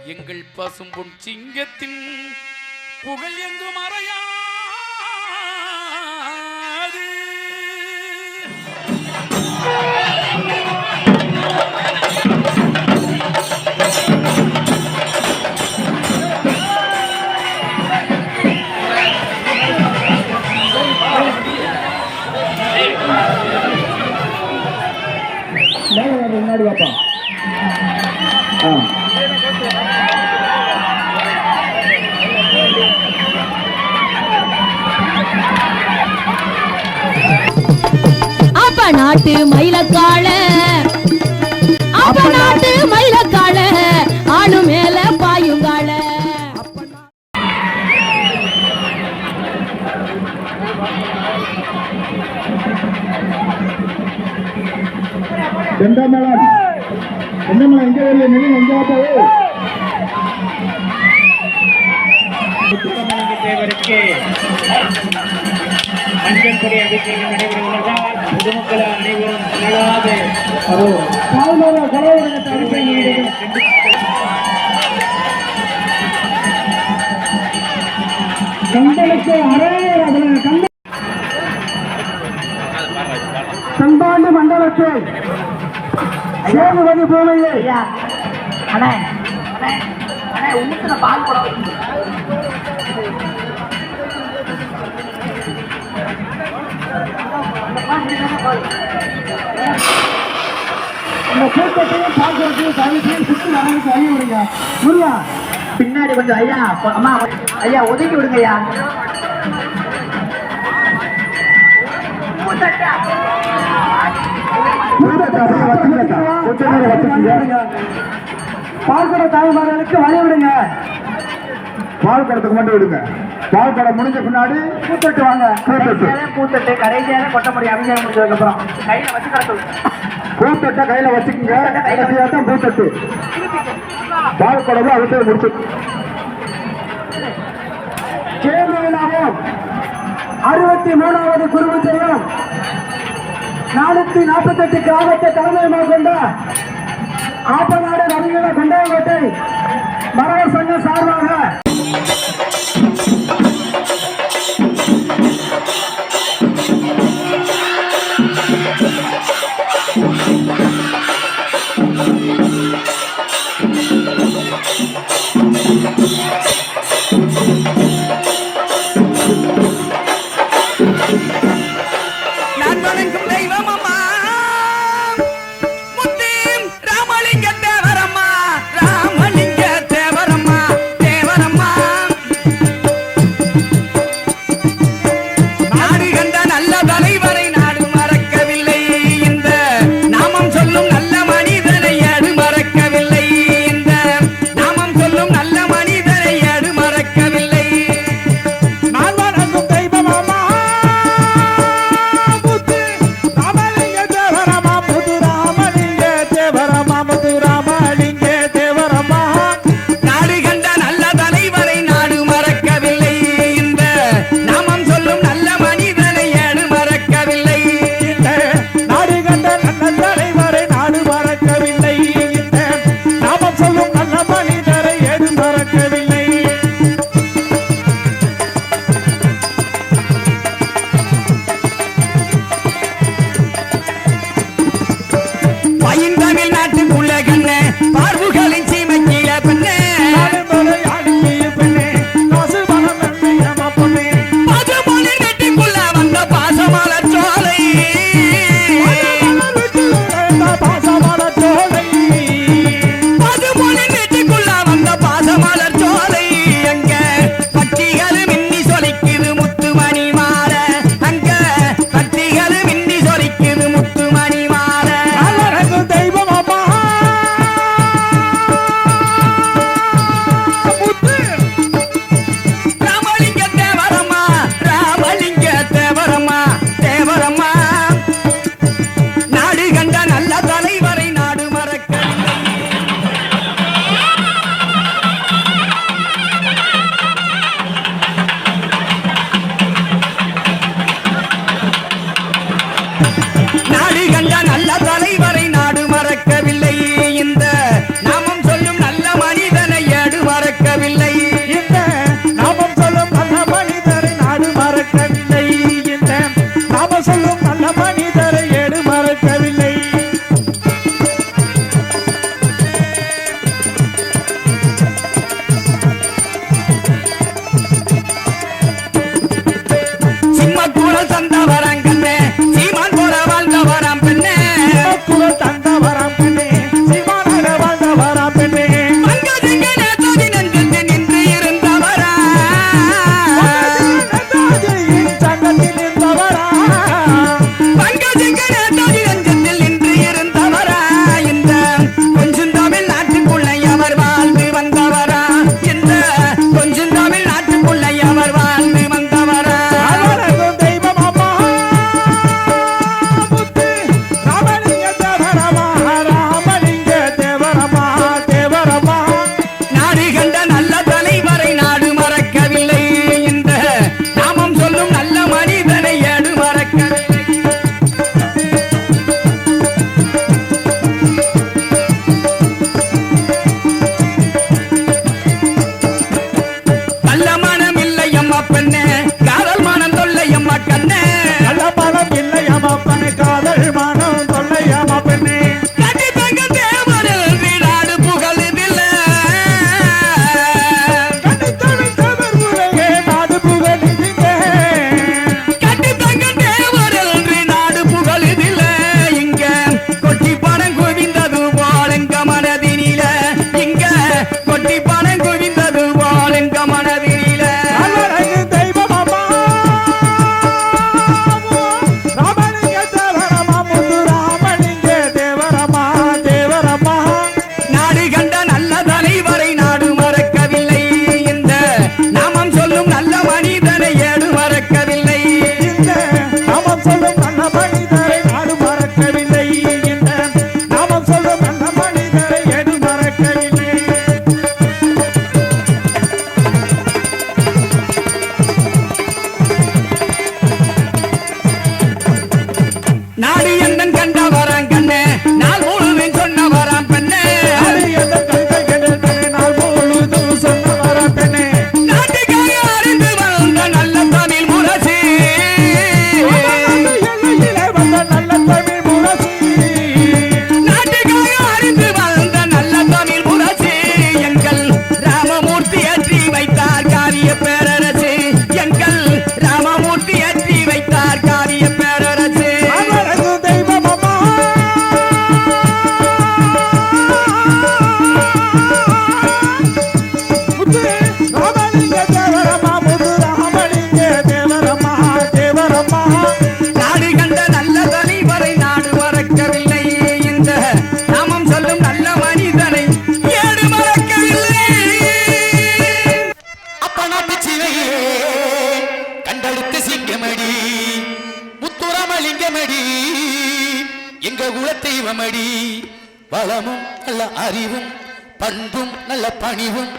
எங்கள் பசும்பொன் சிங்கத்தின் புகழ் எங்கு மறையாது. முன்னாடி வாப்பா. அப்ப நாட்டு மயிலக்கால, அப்ப நாட்டு மயிலக்கால, ஆளு மேல பாயுங்கால. செந்தமலம் செந்தமலம் எங்க வெளியே நின்று எங்க வாப்பாவே. தேவருக்கு மஞ்சள் கொடி அபிஷேகம் நடைபெறுவதால் பொதுமக்கள் அனைவரும் தளராது கந்தனுக்கு சம்பாண்டு மண்டலத்தை சேதுபதி பூமையை பால் குடம் இந்த கூட்டத்தையும் பாக்குறதையும் தயவுசெய்து சுற்றி வரதுக்கு வழி விடுங்க. முருகா பின்னாடி கொஞ்சம் ஐயா அம்மா ஐயா ஒதுக்கி விடுங்க ஐயா. பால்குட தாய்மார்களுக்கு வழி விடுங்க. பால் குடத்துக்கு மட்டும் விடுங்க. பால் குடம் முடிஞ்ச பின்னாடி பூத்தட்டு வாங்க. பூத்தட்டு கடைசியாக கொட்ட முடியும். அபிஷேகம் முடிஞ்சதுக்கு அப்புறம் கையில வச்சு கிடக்கு. பூத்தட்டை கையில வச்சுக்கோங்க. கடைசியாக தான் பூத்தட்டு. பால் குடமும் அவசியம் முடிச்சு கேரளாவும் 63வது குருவிஜயம் 448 கிராமத்தை தலைமையமாக கொண்ட ஆப்பநாடு நவீன கொண்டையங்கோட்டை மரவர் சங்கம் சார்பாக தேவரம்மா தேவரம்மா தேவ குரல் தந்தவரம் கண்ணே சீமான் போல வாழ்ந்தவரம் பெண்ணே குரல் தந்தவரம் பெண்ணே சீமானாக வாழ்ந்தவரம் பெண்ணே பங்கஜங்கனே தோதி நெஞ்சத்தில் நின்று இருந்தவரா சங்கத்தில் இருந்தவரா பங்கஜங்கனே தோதி நெஞ்சத்தில் நின்று இருந்தவரா இந்த கொஞ்சம் தமிழ் நாட்டுக்குள்ளே அவர் வாழ்ந்து வந்தவரா இந்த கொஞ்சம் தமிழ் நாட்டுக்குள்ளே அவர் வாழ்ந்து வந்தவரா அவரதும் தெய்வம் அம்மா முத்து ராமலிங்க தேவரமா ராமலிங்க தேவரமா தேவரமா நாடு கண்ட நல்ல தலைவரை நாடு மறக்கவில்லை இந்த நாமம் சொல்லும் நல்ல மனிதனை ஏடு மறக்கவில்லை நல்ல மனம் இல்லை அம்மா பெண்ணே காதல் மனம் தொல்லை அம்மா கண்ணே நல்ல மனம் இல்லை அம்மா பெண்ணே காதல் மனம் தொல்லை அம்மா பெண்ணே கட்டி தங்க தேவரில் நாடு புகழுதில்லை கண்டித்தவன் தேவர் உலகே நாடு புகழிதிலே கட்டி தங்க தேவரில் நாடு புகழுதில்லை இங்க கொட்டி பணம் குவிந்தது போல் எங்க மனதினில இங்க கொட்டி பணம் குவிந்தது போல் எங்க மனதினில அவரது தெய்வம் அம்மா ராமலிங்க தேவரமா முத்து ராமலிங்க தேவரமா தேவரமா நாடு கண்ட நல்ல தலைவரை நாடு மறக்கவில்லை இந்த நாமம் சொல்லும் நல்ல மனிதனை ஏடு மறக்கவில்லை இந்த நாமம் சொல்லும் நல்ல மனிதரை நாடு மறக்கவில்லை இந்த நாமம் சொல்லும் நல்ல மனிதரை எடு மறக்கவில்லை நாடு என்னன் கண்டவராம் கண்ணே நாள் முழுவதும் சொன்னவராம் பெண்ணே நாள் முழுதும் சொன்னவர பெண்ணே நாட்டுக்காக அறிந்து வந்த நல்ல தமிழ் முரசு எல்லையிலே வந்த நல்ல தமிழ் முரசு நாட்டுக்காக அறிந்து வந்த நல்ல தமிழ் முரசு எங்கள் ராமமூர்த்தி ஏற்றி வைத்தார் காரிய பேரரசு எங்கள் ராமமூர்த்தி ஏற்றி வைத்தார் காரிய பேரரசு அவரது தெய்வம் அம்மா முத்து ராமலிங்க தேவரமா முத்து ராமலிங்க தேவரமா தேவரமா நாடு கண்ட நல்ல தலைவரை நாடு மறக்கவில்லை இந்த நாமம் சொல்லும் நல்ல மனிதனை ஏடு மறக்கவில்லை அப்பனாட்டு சிவையே கண்டெடுத்த சிங்கமடி முத்துராமலிங்கமடி எங்க குலதெய்வமடி வளமும் நல்ல அறிவும் பண்பும் நல்ல பணிவும்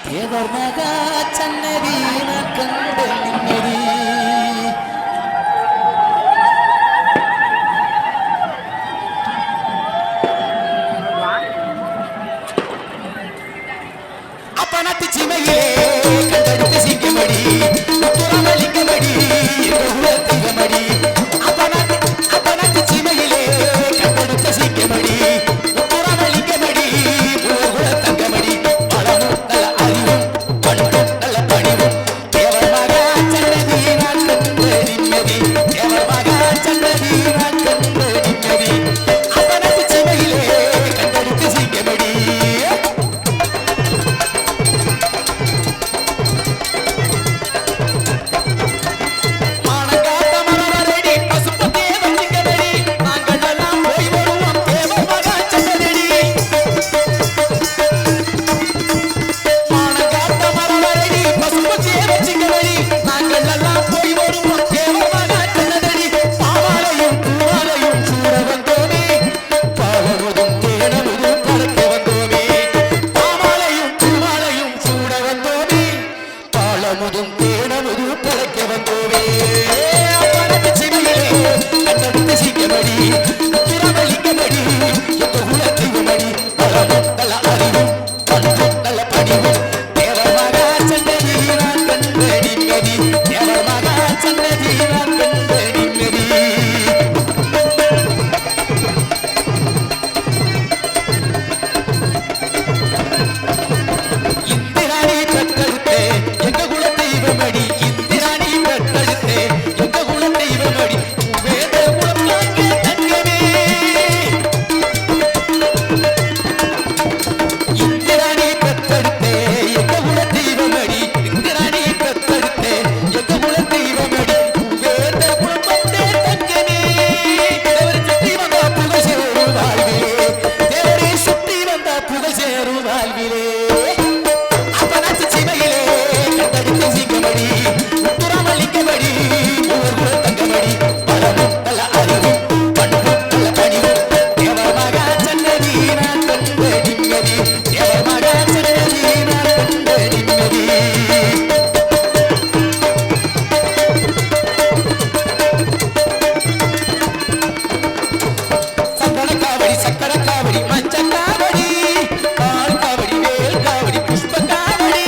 தேவர் மகா சன்னதி நான் கண்ட நிம்மதி அப்பனாட்டு சிமையே கண்டெடுத்த சிங்கமடி முத்துராமலிங்கமடி எங்க குலதெய்வமடி அப்பனாட்டு சிமையிலே கண்டெடுத்த சிங்கமடி முத்துராமலிங்கமடி தங்கமடி பலமும் நல்ல அறிவும் பண்பும் நல்ல பணிவும் தேவர் மகா சன்னதி நான் கண்ட நிம்மதி தேவர் மகா சன்னதி நான் கண்ட நிம்மதி அப்பனாட்டு சிமையிலே கண்டெடுத்த சிங்கமடி மானத்தை சீமையிலே அப்பனாத்து சீமையிலே கண்டெடுத்த சிங்கமடி உத்துராமலிங்கமடி ஊர் தங்கமடி பலமும் நல்ல அறிவும் பண்பும் நல்ல பணிவும் தேவர் மகா சன்னதி நான் கண்ட நிம்மதி தேவர் மகா சன்னதி நான் கண்ட நிம்மதி சந்தன காவடி சக்கர காவடி மஞ்ச காவடி பால் காவடி வேல் காவடி புஷ்ப காவடி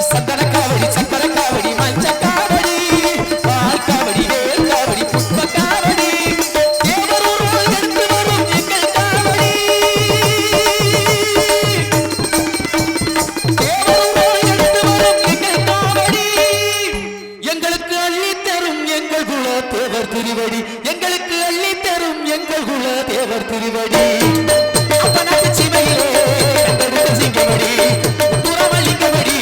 சந்தன காவடி சக்கர காவடி மஞ்ச காவடி பால் காவடி வேல் காவடி புஷ்ப காவடி தேவரூர் எடுத்து வரும் எங்கள் காவடி தேவரூர் எடுத்து வரும் எங்கள் காவடி எங்களுக்கு அள்ளி தரும் எங்கள் குல தேவர் திருவடி எங்களுக்கு அள்ளி தரும் எங்கள் குல தேவர் திருவடி அப்பனாத்து சீமையிலே கண்டெடுத்த சிங்கமடி உத்துராமலிங்கமடி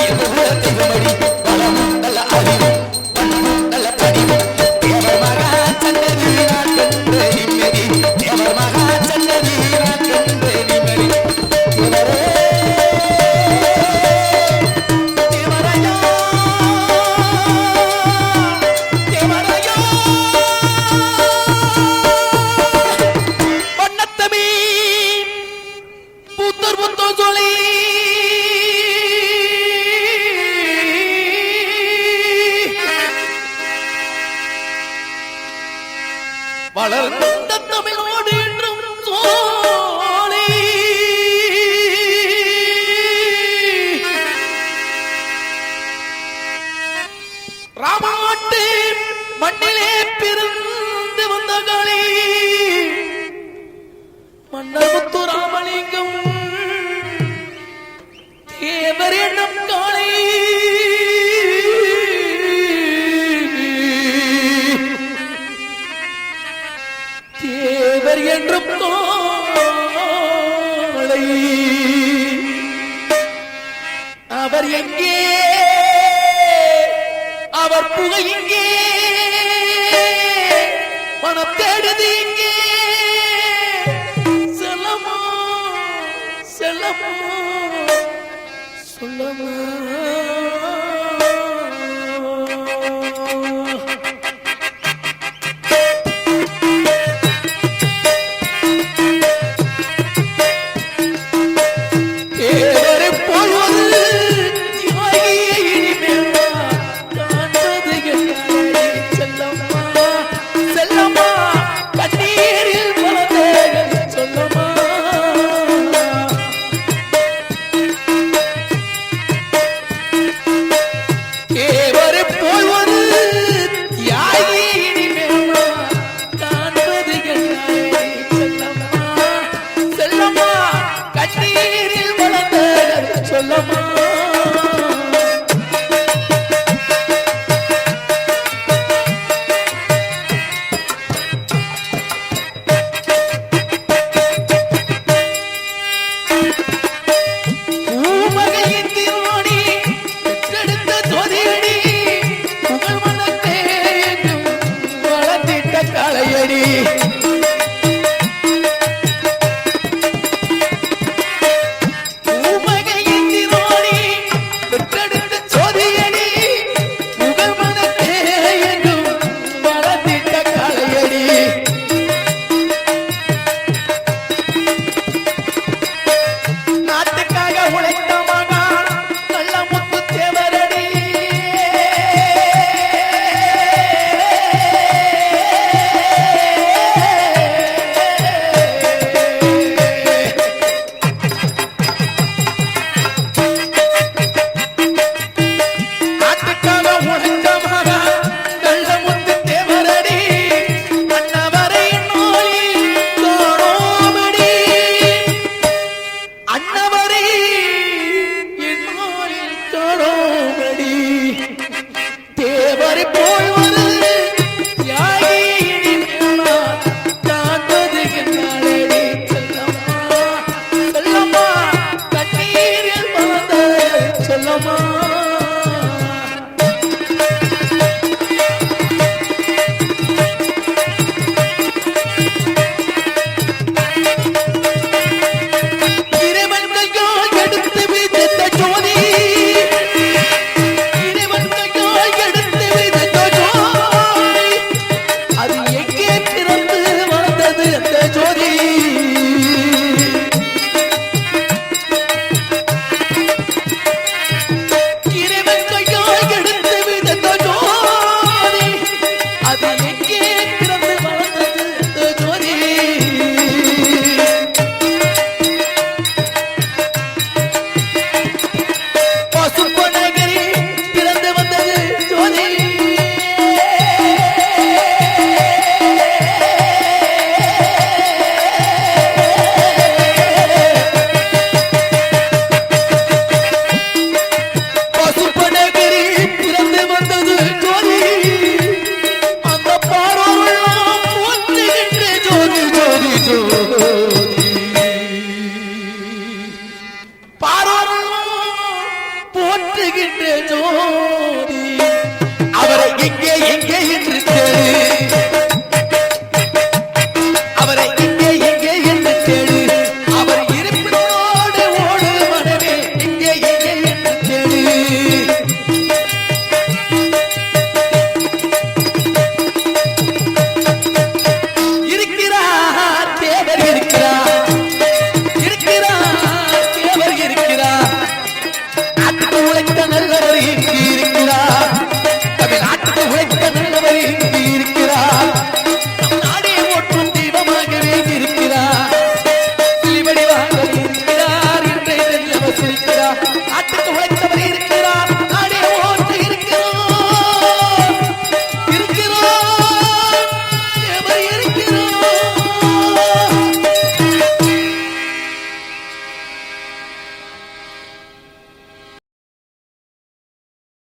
எங்கள் குல தெய்வமடி பலமும் நல்ல அறிவும் பண்பும் நல்ல பணிவும் தேவர் மகா சன்னதி நான் கண்ட நிம்மதி தேவர் மகா சன்னதி நான் கண்ட நிம்மதி தேவரே தேவரையா தேவரையா பொன்னத்தமி புத்தர் புத்தர் சொல்லி வளர்ந்த தமிழோடு என்றும் சோலை ராமநாட்டு மண்ணிலே பிறந்து வந்த காளி மன்னர் முத்து ராமலிங்கம் தேவர் என்னும் காளி தேவர் என்றும் காளை அவர் எங்கே அவர் புகை இங்கே மனம் தேடுது இங்கே செல்லமா செல்லமா சொல்லமா தேவரை போல்வது தியாகியை இனிமேல் காண்பது என்னாலே செல்லம்மா செல்லம்மா கண்ணீர் திருவடி